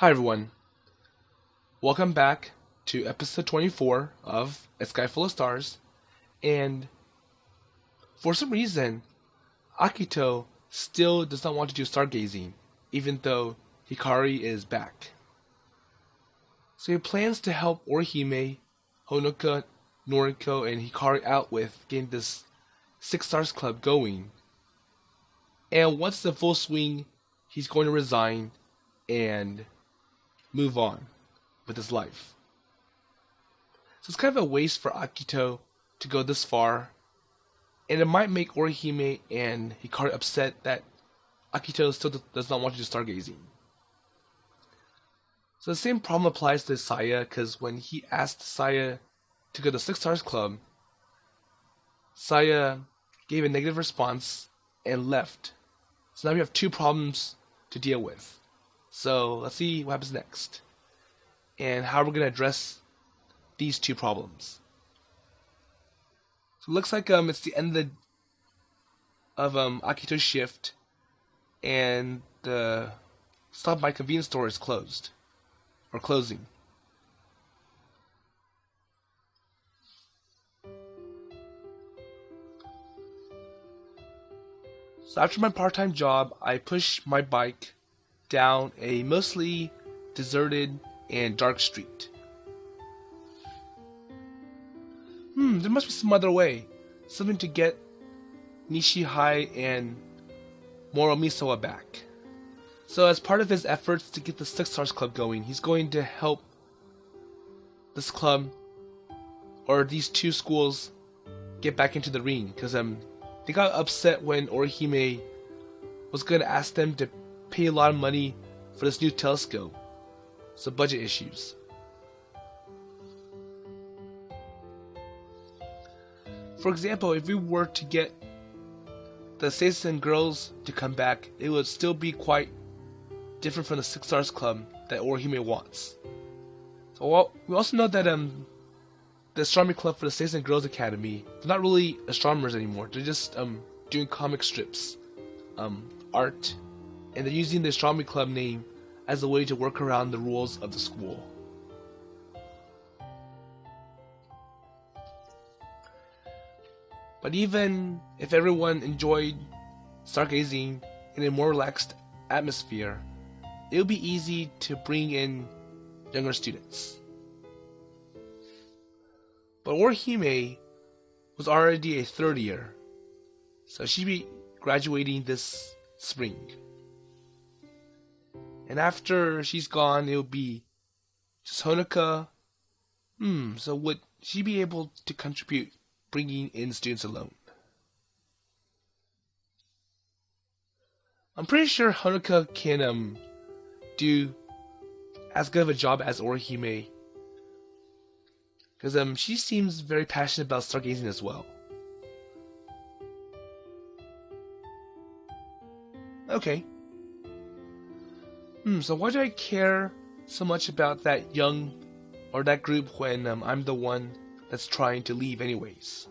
Hi everyone, welcome back to episode 24 of A Sky Full of Stars, and for some reason, Akito still does not want to do stargazing, even though Hikari is back. So he plans to help Orihime, Honoka, Noriko, and Hikari out with getting this Six Stars Club going. And once it's in full swing, he's going to resign and move on with his life. So it's kind of a waste for Akito to go this far, and it might make Orihime and Hikari upset that Akito still does not want to do stargazing. So the same problem applies to Saya, because when he asked Saya to go to Six Stars Club, Saya gave a negative response and left. So now we have two problems to deal with. So let's see what happens next, and how we're going to address these two problems. So it looks like it's the end of Akito's shift, and the Stop by convenience store is closed, or closing. So after my part-time job, I push my bike down a mostly deserted and dark street. There must be some other way. Something to get Nishi and Moromisawa back. So as part of his efforts to get the Six Stars Club going, he's going to help this club, or these two schools, get back into the ring. Because they got upset when Orihime was going to ask them to pay a lot of money for this new telescope. So budget issues. For example, if we were to get the Citizen Girls to come back, it would still be quite different from the Six Stars Club that Orihime wants. So we also know that the astronomy club for the Citizen Girls Academy, they're not really astronomers anymore. They're just doing comic strips, art, and they're using the astronomy club name as a way to work around the rules of the school. But even if everyone enjoyed stargazing in a more relaxed atmosphere, it would be easy to bring in younger students. But Orihime was already a third year, so she'd be graduating this spring. And after she's gone, it'll be just Honoka. So would she be able to contribute bringing in students alone? I'm pretty sure Honoka can do as good of a job as Orihime, because she seems very passionate about stargazing as well. Okay. So why do I care so much about that that group when I'm the one that's trying to leave anyways?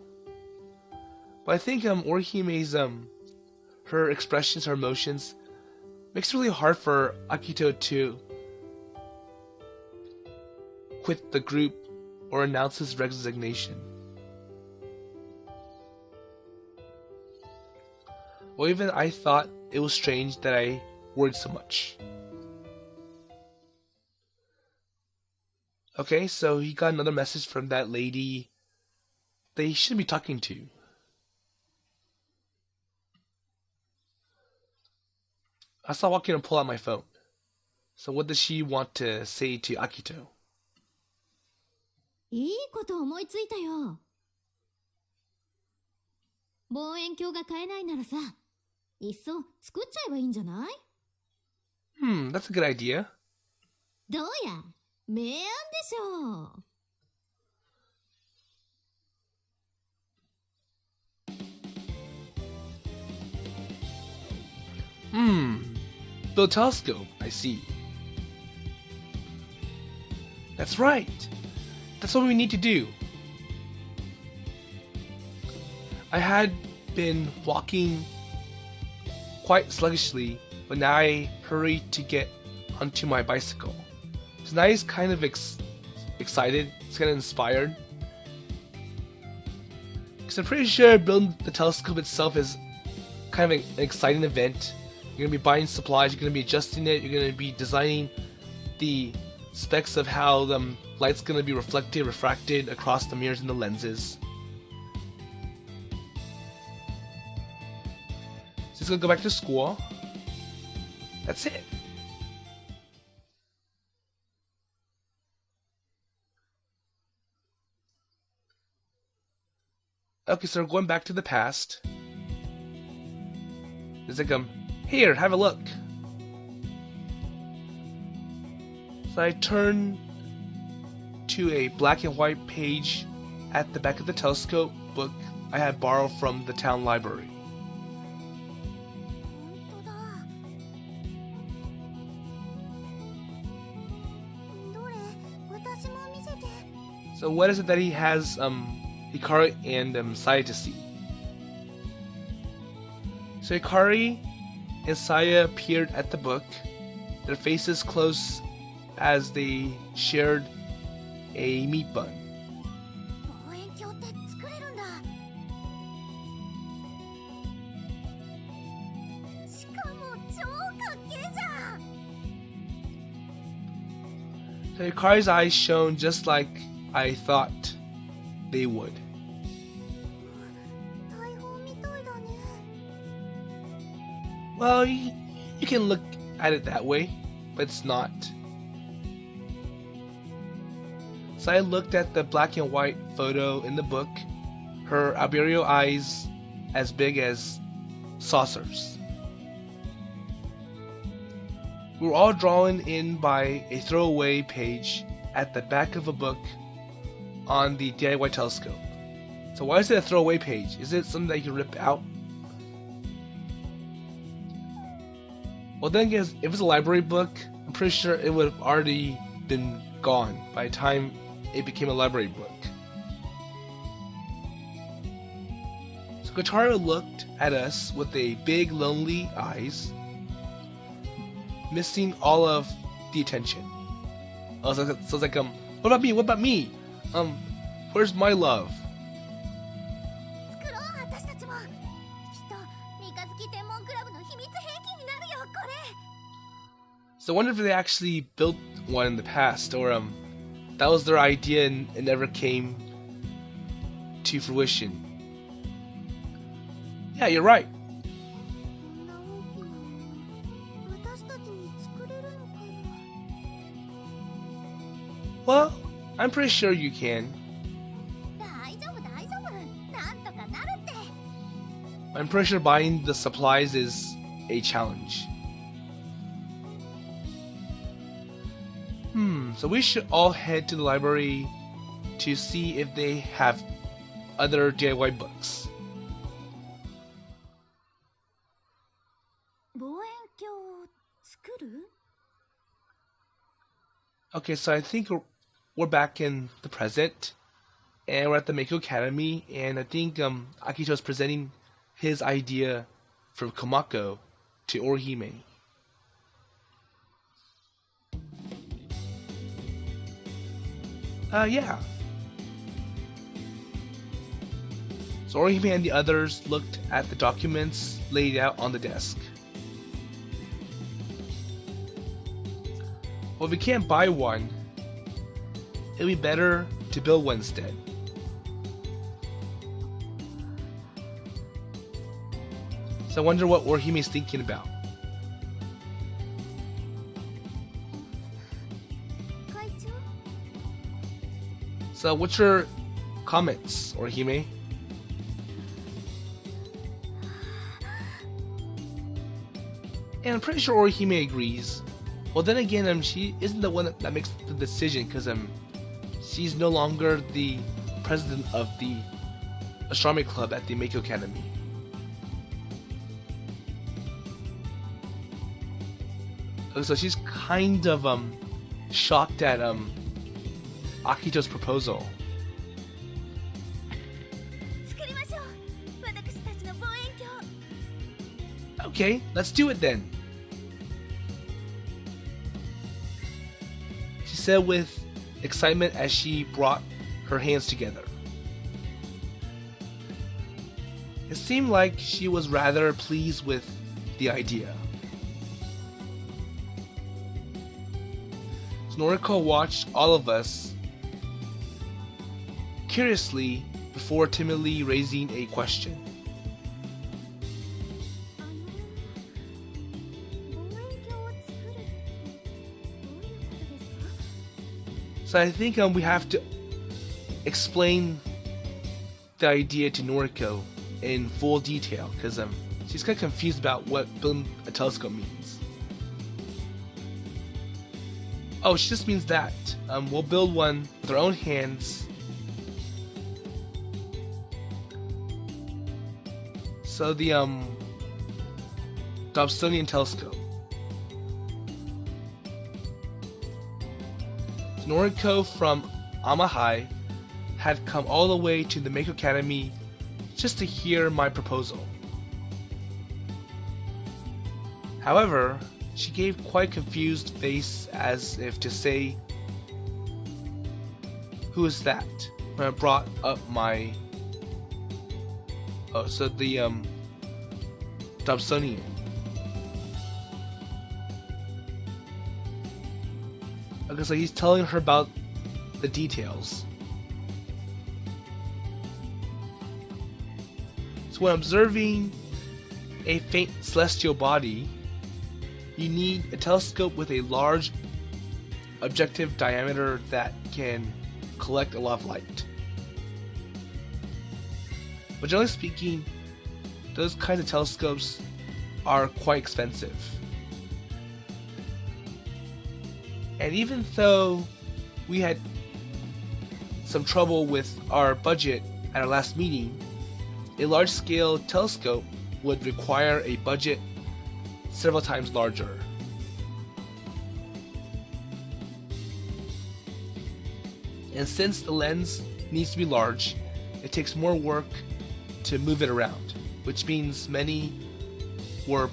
But I think Orihime's her expressions, her emotions, makes it really hard for Akito to quit the group or announce his resignation. Well, even I thought it was strange that I worried so much. Okay, so he got another message from that lady they shouldn't be talking to. I saw walking and pull out my phone. So what does she want to say to Akito? いいこと思いついたよ。望遠鏡が買えないならさ、いっそ作っちゃえばいいんじゃない？ That's a good idea. どうや、明暗でしょう。The telescope, I see. That's right. That's what we need to do. I had been walking quite sluggishly, but now I hurried to get onto my bicycle. So now he's kind of excited. He's kind of inspired. Because I'm pretty sure building the telescope itself is kind of an exciting event. You're going to be buying supplies, you're going to be adjusting it, you're going to be designing the specs of how the light's going to be refracted across the mirrors and the lenses. So he's going to go back to school. That's it. Okay, so we're going back to the past. It's like, here, have a look. So I turn to a black and white page at the back of the telescope book I had borrowed from the town library. So what is it that he has Hikari and Saya to see? So Hikari and Saya appeared at the book, their faces close as they shared a meat bun. So Hikari's eyes shone just like I thought they would. Well, you can look at it that way, but it's not. So I looked at the black and white photo in the book, her albino eyes as big as saucers. We were all drawn in by a throwaway page at the back of a book on the DIY telescope. So why is it a throwaway page? Is it something that you can rip out? Well, then again, if it's a library book, I'm pretty sure it would have already been gone by the time it became a library book. So Kotaro looked at us with a big lonely eyes, missing all of the attention. So it's like, what about me? What about me? Where's my love? So I wonder if they actually built one in the past, or that was their idea and it never came to fruition. Yeah, you're right. Well, I'm pretty sure you can. I'm pretty sure buying the supplies is a challenge. So we should all head to the library to see if they have other DIY books. Okay, so I think we're back in the present, and we're at the Meiko Academy, and I think Akito is presenting his idea for Komako to Orihime. Yeah. So Orihime and the others looked at the documents laid out on the desk. Well, if we can't buy one, it'd be better to build one instead. So I wonder what Orihime's thinking about. So what's your comments, Orihime? And I'm pretty sure Orihime agrees. Well, then again, she isn't the one that makes the decision, because she's no longer the president of the astronomy club at the Meiko Academy. So she's kind of shocked at Akito's proposal. Okay, let's do it then. said with excitement as she brought her hands together. It seemed like she was rather pleased with the idea. Noriko watched all of us curiously before timidly raising a question. So I think we have to explain the idea to Noriko in full detail, because she's kind of confused about what building a telescope means. Oh, she just means that we'll build one with our own hands. So the Dobsonian Telescope. Noriko from Amahai had come all the way to the Mako Academy just to hear my proposal. However, she gave quite confused face as if to say, "Who is that?" when I brought up my... Oh, so the Dobsonian. Okay, so he's telling her about the details. So when observing a faint celestial body, you need a telescope with a large objective diameter that can collect a lot of light. But generally speaking, those kinds of telescopes are quite expensive. And even though we had some trouble with our budget at our last meeting, a large-scale telescope would require a budget several times larger. And since the lens needs to be large, it takes more work to move it around, which means many were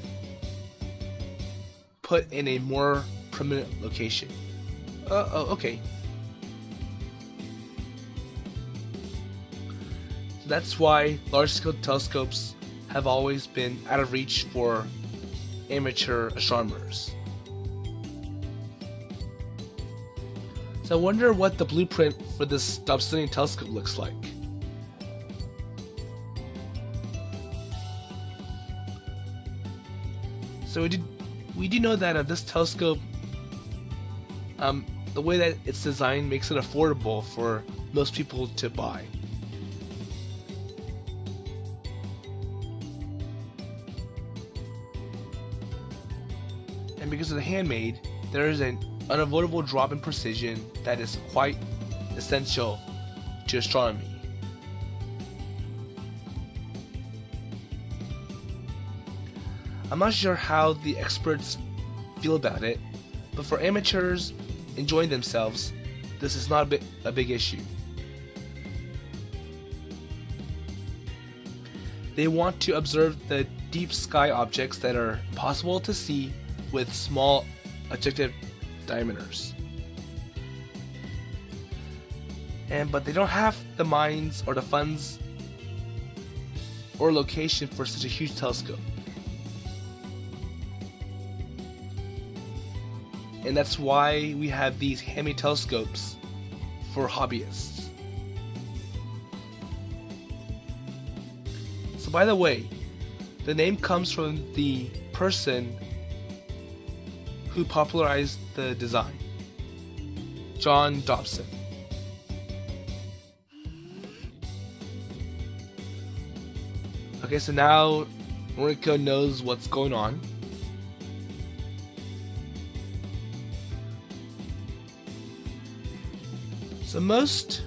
put in a more permanent location. Okay. So that's why large-scale telescopes have always been out of reach for amateur astronomers. So I wonder what the blueprint for this Dobsonian telescope looks like. So we do know that this telescope, the way that it's designed makes it affordable for most people to buy. And because of the handmade, there is an unavoidable drop in precision that is quite essential to astronomy. I'm not sure how the experts feel about it, but for amateurs enjoying themselves, this is not a big issue. They want to observe the deep sky objects that are impossible to see with small objective diameters. But they don't have the minds or the funds or location for such a huge telescope. And that's why we have these handmade telescopes for hobbyists. So by the way, the name comes from the person who popularized the design, John Dobson. Okay, so now Noriko knows what's going on. So most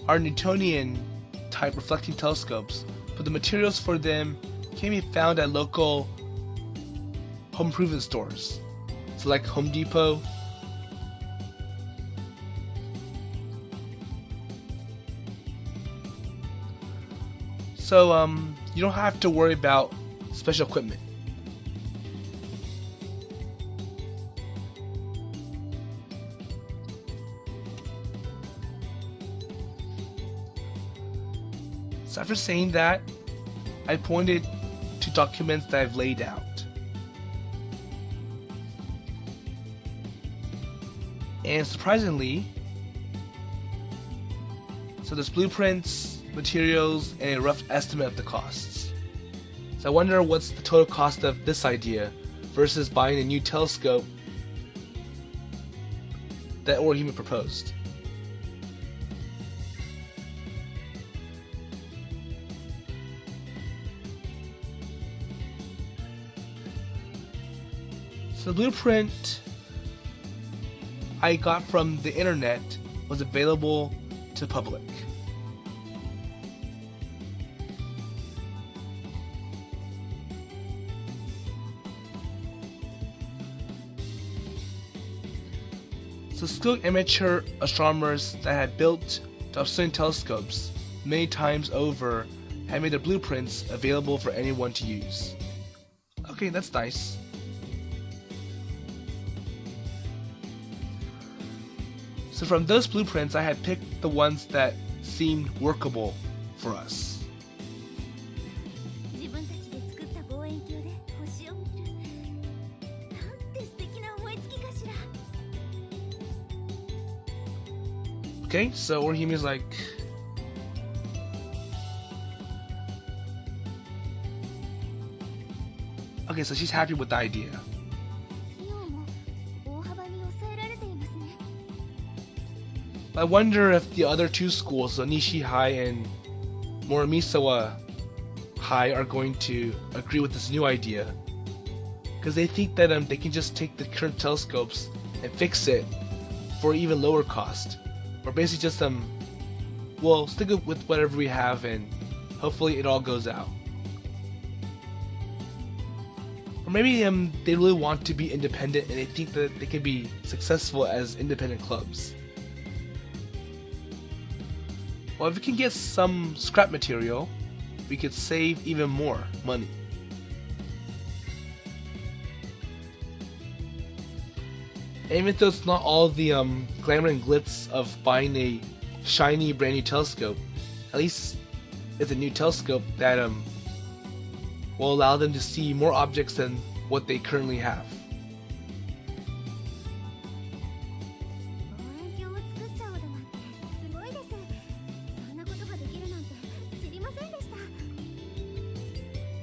are Newtonian type reflecting telescopes, but the materials for them can be found at local home improvement stores, so like Home Depot. So you don't have to worry about special equipment. So after saying that, I pointed to documents that I've laid out. And surprisingly, so there's blueprints, materials, and a rough estimate of the costs. So I wonder what's the total cost of this idea versus buying a new telescope that Orihime proposed. So the blueprint I got from the internet was available to the public. So skilled amateur astronomers that had built Dobsonian telescopes many times over had made their blueprints available for anyone to use. Okay, that's nice. So from those blueprints, I had picked the ones that seemed workable for us. Okay, so Orihime is like, okay, so she's happy with the idea. I wonder if the other two schools, so Nishi High and Moromisawa High, are going to agree with this new idea, because they think that they can just take the current telescopes and fix it for even lower cost, or basically just well, stick with whatever we have and hopefully it all goes out. Or maybe they really want to be independent and they think that they can be successful as independent clubs. Well, if we can get some scrap material, we could save even more money. And even though it's not all the glamour and glitz of buying a shiny brand new telescope, at least it's a new telescope that will allow them to see more objects than what they currently have.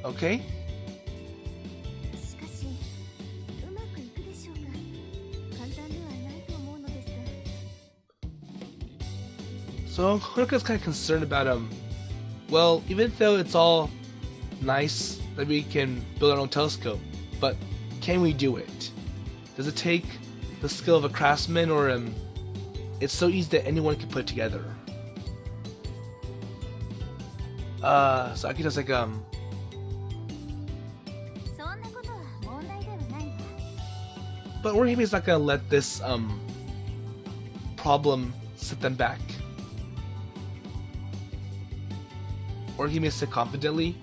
Okay. So Honoka's kind of concerned about well, even though it's all nice that we can build our own telescope, but can we do it? Does it take the skill of a craftsman, or it's so easy that anyone can put it together? So Akito's like but Orihime is not gonna let this problem set them back. Orihime said confidently,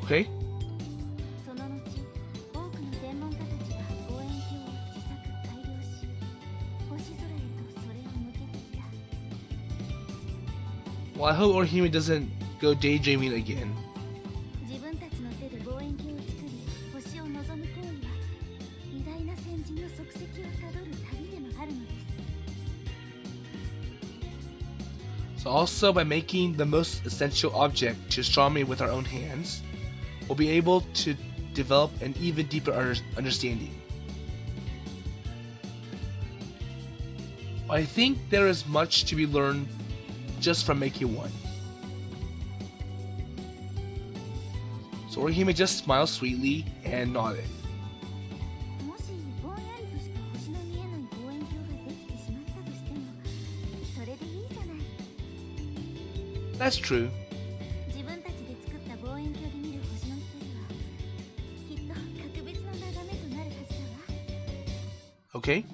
okay. Well, I hope Orihime doesn't go daydreaming again. So also, by making the most essential object to astronomy with our own hands, we'll be able to develop an even deeper understanding. I think there is much to be learned just from making one. So Orihime just smiled sweetly and nodded. That's true. Okay.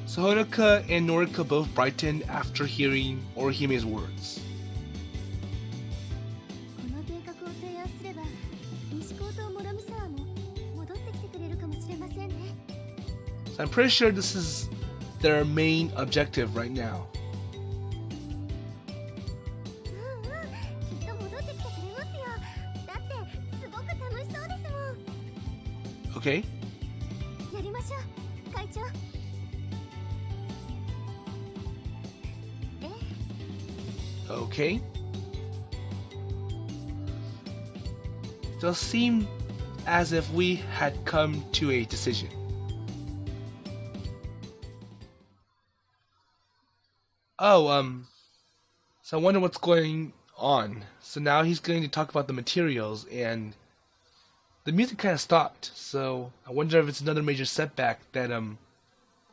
So Honoka and Noriko both brightened after hearing Orihime's words. So I'm pretty sure this is their main objective right now. Okay. Okay. Does seem as if we had come to a decision. Oh, so I wonder what's going on. So now he's going to talk about the materials, and the music kind of stopped. So I wonder if it's another major setback that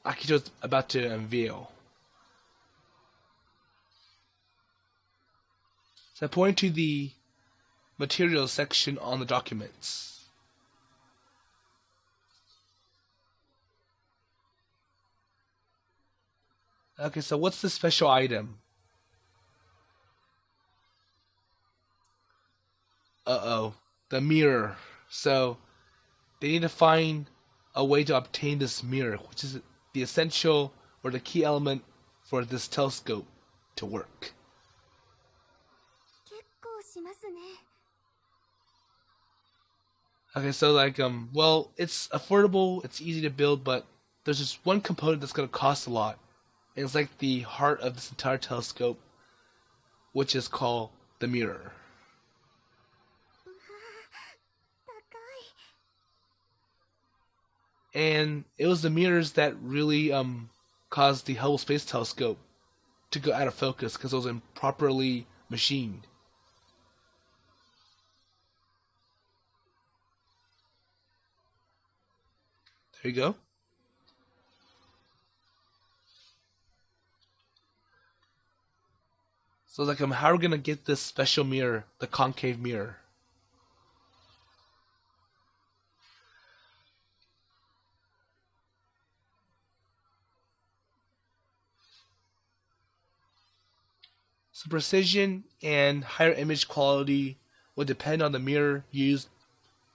Akito's about to unveil. So I point to the materials section on the documents. Okay, so what's the special item? Uh-oh, the mirror. So they need to find a way to obtain this mirror, which is the essential or the key element for this telescope to work. Okay, so like, well, it's affordable, it's easy to build, but there's just one component that's going to cost a lot. And it's like the heart of this entire telescope, which is called the mirror. And it was the mirrors that really caused the Hubble Space Telescope to go out of focus because it was improperly machined. There you go. So like, how are we gonna get this special mirror, the concave mirror? So precision and higher image quality will depend on the mirror used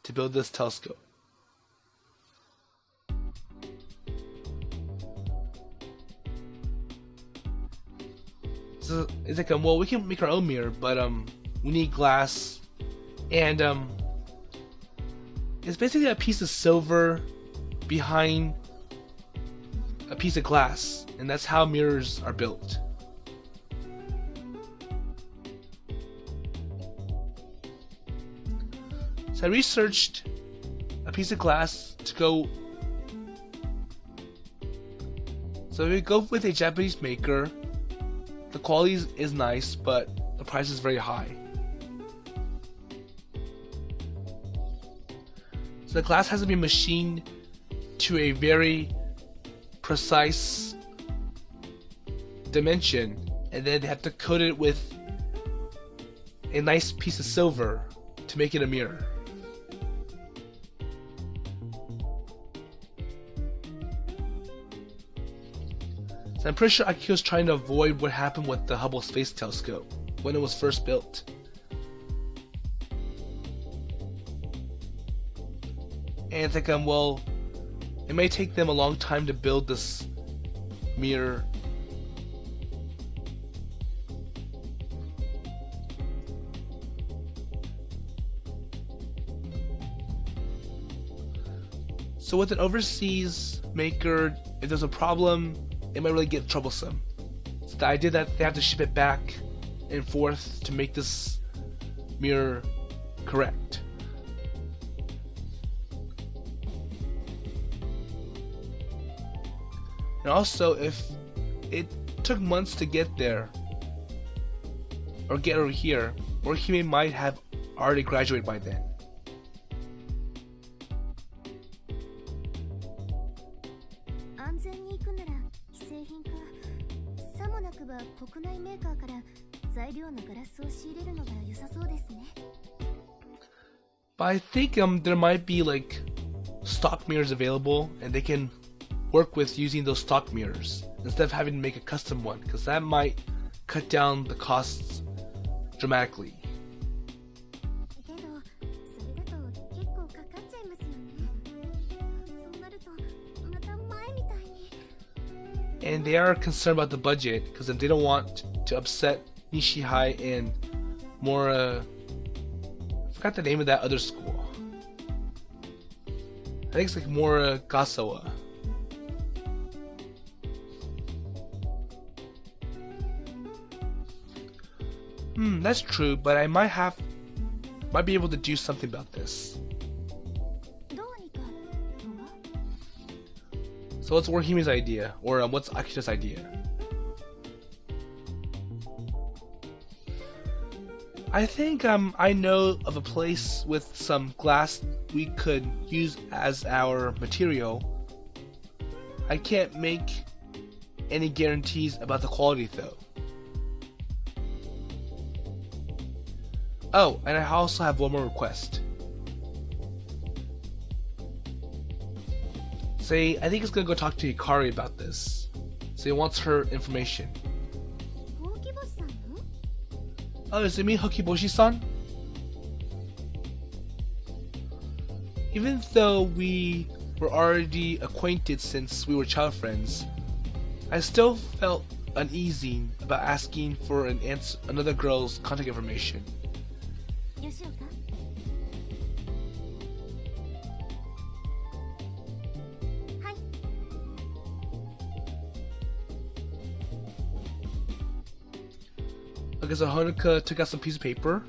to build this telescope. So it's like, well, we can make our own mirror, but we need glass, and it's basically a piece of silver behind a piece of glass, and that's how mirrors are built. So I researched a piece of glass to go. So we go with a Japanese maker. The quality is nice, but the price is very high. So the glass has to be machined to a very precise dimension, and then they have to coat it with a nice piece of silver to make it a mirror. So I'm pretty sure Akito's trying to avoid what happened with the Hubble Space Telescope when it was first built. And it's like, well, it may take them a long time to build this mirror. So with an overseas maker, if there's a problem, it might really get troublesome. So the idea that they have to ship it back and forth to make this mirror correct. And also, if it took months to get there, or get over here, Orihime might have already graduated by then. But I think there might be like stock mirrors available, and they can work with using those stock mirrors instead of having to make a custom one, because that might cut down the costs dramatically. and they are concerned about the budget because they don't want to upset Nishi and Mora. I forgot the name of that other school. I think it's like Moromisawa. That's true, but I might be able to do something about this. So what's Orihime's idea, or what's Akito's idea? I think I know of a place with some glass we could use as our material. I can't make any guarantees about the quality though. Oh, and I also have one more request. Say, I think he's gonna go talk to Hikari about this. So he wants her information. Oh, is it me, Hokiboshi-san? Even though we were already acquainted since we were child friends, I still felt uneasy about asking for another girl's contact information. Okay, so Honoka took out some piece of paper.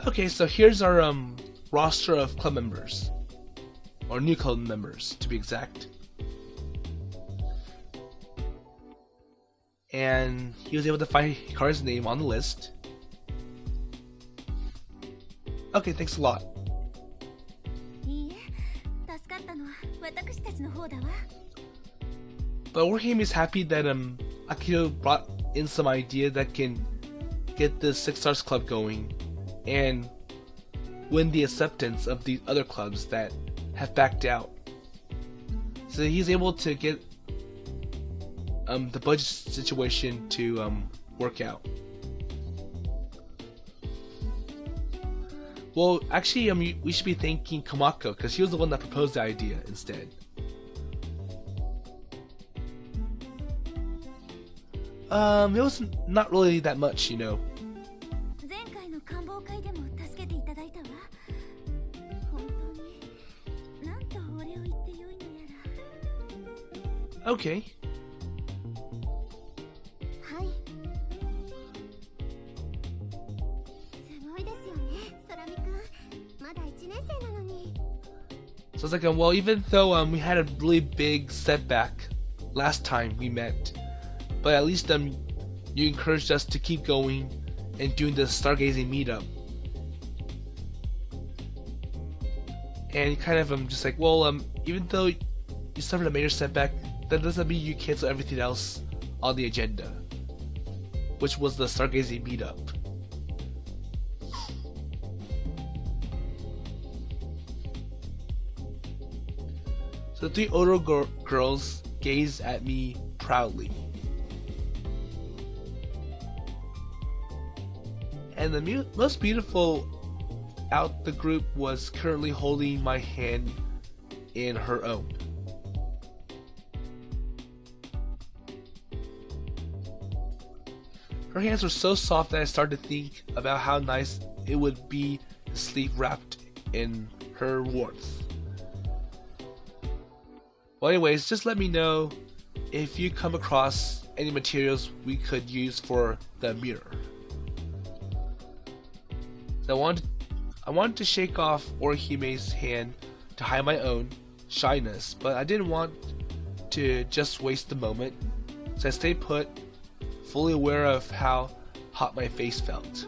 Okay, so here's our roster of club members. Or new club members, to be exact. And he was able to find Hikari's name on the list. Okay, thanks a lot. But Orihime is happy that Akito brought in some idea that can get the Six Stars Club going and win the acceptance of the other clubs that have backed out. So he's able to get the budget situation to work out. Well, actually, we should be thanking Komako because she was the one that proposed the idea instead. It was not really that much, you know. Okay. So it's like, well, even though we had a really big setback last time we met, but at least you encouraged us to keep going and doing the stargazing meetup. And kind of just like, well, even though you suffered a major setback, that doesn't mean you cancel everything else on the agenda, which was the stargazing meetup. So the three older girls gaze at me proudly. And the most beautiful out the group was currently holding my hand in her own. Her hands were so soft that I started to think about how nice it would be to sleep wrapped in her warmth. Well, anyways, just let me know if you come across any materials we could use for the mirror. So I wanted to shake off Orihime's hand to hide my own shyness, but I didn't want to just waste the moment, so I stayed put, fully aware of how hot my face felt.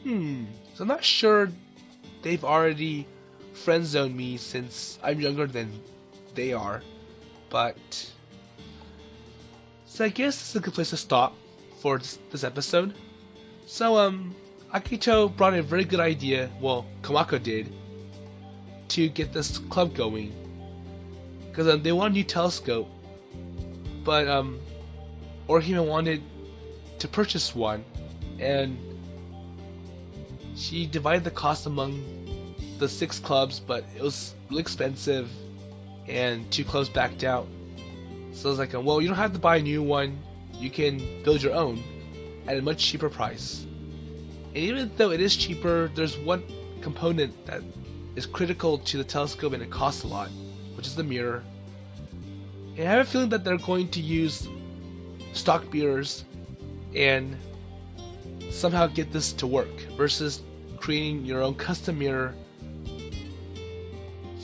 So I'm not sure they've already friend-zoned me since I'm younger than they are, but so I guess this is a good place to stop for this episode. So Akito brought a very good idea, well, Komako did, to get this club going, because they want a new telescope, but Orihime wanted to purchase one, and she divided the cost among the 6 clubs, but it was really expensive, and 2 clubs backed out. So I was like, well, you don't have to buy a new one. You can build your own at a much cheaper price. And even though it is cheaper, there's one component that is critical to the telescope and it costs a lot, which is the mirror. And I have a feeling that they're going to use stock mirrors and somehow get this to work versus creating your own custom mirror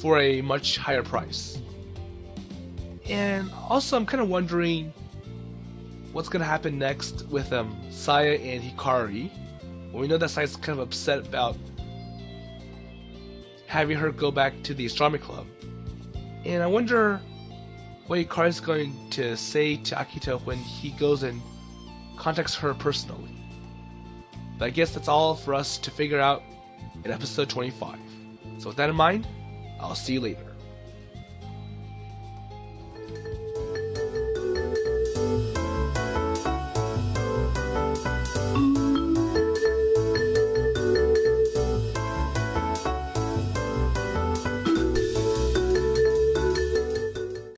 for a much higher price. And also I'm kind of wondering what's going to happen next with Saya and Hikari. Well, we know that Saya's kind of upset about having her go back to the astronomy club. And I wonder what Hikari's going to say to Akito when he goes and contacts her personally. But I guess that's all for us to figure out in episode 25. So with that in mind, I'll see you later.